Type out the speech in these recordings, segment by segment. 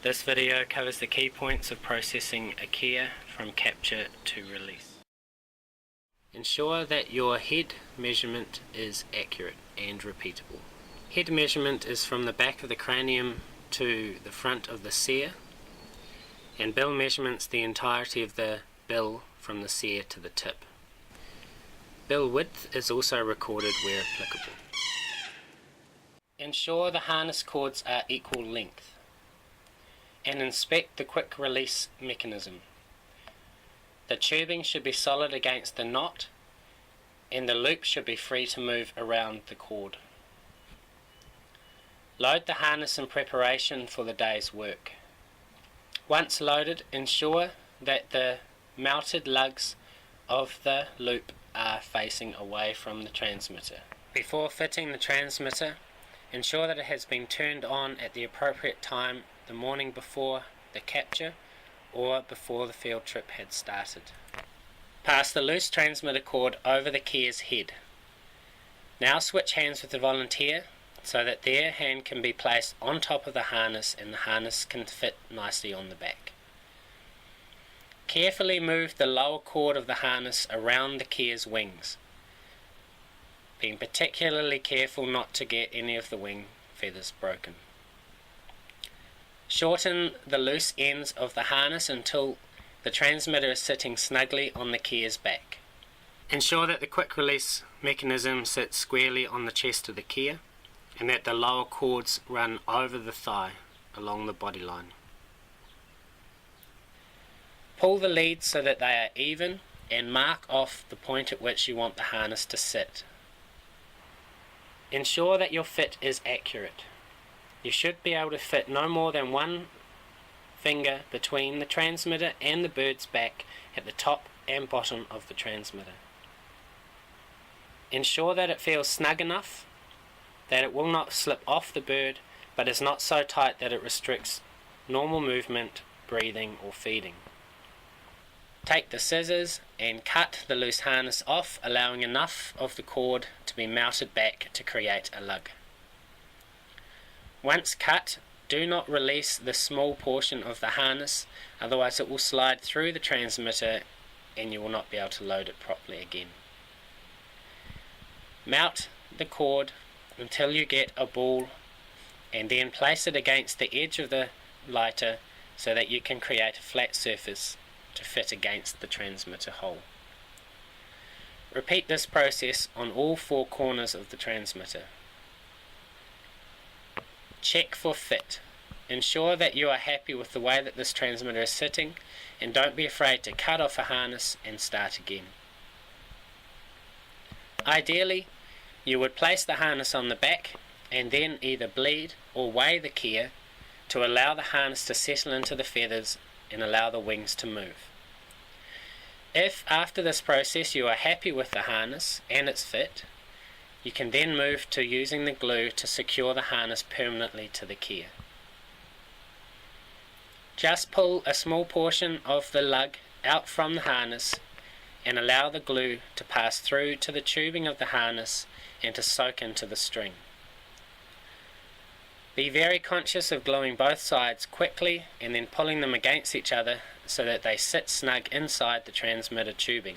This video covers the key points of processing a Kea from capture to release. Ensure that your head measurement is accurate and repeatable. Head measurement is from the back of the cranium to the front of the cere, and bill measurements the entirety of the bill from the cere to the tip. Bill width is also recorded where applicable. Ensure the harness cords are equal length, and inspect the quick release mechanism. The tubing should be solid against the knot, and the loop should be free to move around the cord. Load the harness in preparation for the day's work. Once loaded, ensure that the mounted lugs of the loop are facing away from the transmitter. Before fitting the transmitter, ensure that it has been turned on at the appropriate time the morning before the capture or before the field trip had started. Pass the loose transmitter cord over the Kea's head. Now switch hands with the volunteer so that their hand can be placed on top of the harness and the harness can fit nicely on the back. Carefully move the lower cord of the harness around the Kea's wings, being particularly careful not to get any of the wing feathers broken. Shorten the loose ends of the harness until the transmitter is sitting snugly on the Kea's back. Ensure that the quick release mechanism sits squarely on the chest of the Kea and that the lower cords run over the thigh along the body line. Pull the leads so that they are even and mark off the point at which you want the harness to sit. Ensure that your fit is accurate. You should be able to fit no more than one finger between the transmitter and the bird's back at the top and bottom of the transmitter. Ensure that it feels snug enough that it will not slip off the bird, but is not so tight that it restricts normal movement, breathing or feeding. Take the scissors and cut the loose harness off, allowing enough of the cord to be mounted back to create a lug. Once cut, do not release the small portion of the harness, otherwise it will slide through the transmitter and you will not be able to load it properly again. Mount the cord until you get a ball and then place it against the edge of the lighter so that you can create a flat surface to fit against the transmitter hole. Repeat this process on all four corners of the transmitter. Check for fit. Ensure that you are happy with the way that this transmitter is sitting and don't be afraid to cut off a harness and start again. Ideally, you would place the harness on the back and then either bleed or weigh the Kea to allow the harness to settle into the feathers and allow the wings to move. If after this process you are happy with the harness and its fit, you can then move to using the glue to secure the harness permanently to the Kea. Just pull a small portion of the lug out from the harness and allow the glue to pass through to the tubing of the harness and to soak into the string. Be very conscious of gluing both sides quickly and then pulling them against each other so that they sit snug inside the transmitter tubing.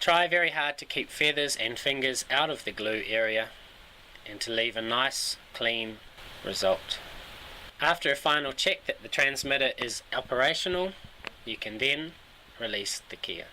Try very hard to keep feathers and fingers out of the glue area and to leave a nice, clean result. After a final check that the transmitter is operational, you can then release the Kea.